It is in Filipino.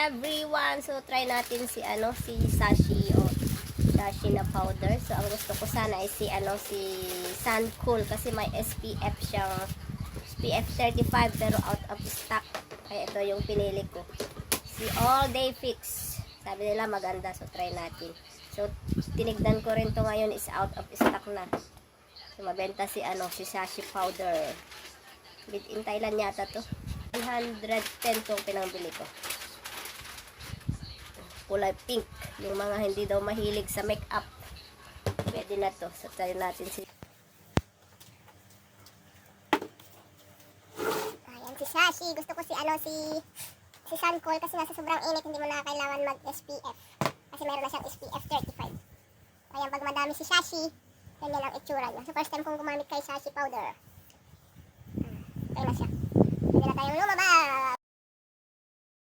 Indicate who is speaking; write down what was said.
Speaker 1: everyone! So, try natin si, si Sashi, Sashi na powder. So, ang gusto ko sana ay si, Sun Cool kasi may SPF siyang, SPF 35 pero out of stock. Kaya ito yung pinili ko. Si All Day Fix. Sabi nila maganda, so try natin. So, tinignan ko rin to ngayon is out of stock na. So, mabenta si, si Sashi powder. Made in Thailand yata to. 110 tong pinangbili ko. Kulay pink. Yung mga hindi daw mahilig sa makeup. Pwede na to. So, try natin si...
Speaker 2: Ayan, si Sashi. Gusto ko si, si Sun Cool kasi nasa sobrang init, hindi mo na kailangan mag-SPF. Kasi meron na siyang SPF 35. Ayan, pag madami si Sashi, ganyan ang itsura niya. So, first time kong gumamit kay Sashi powder. Okay na siya. Pwede na tayong lumabas.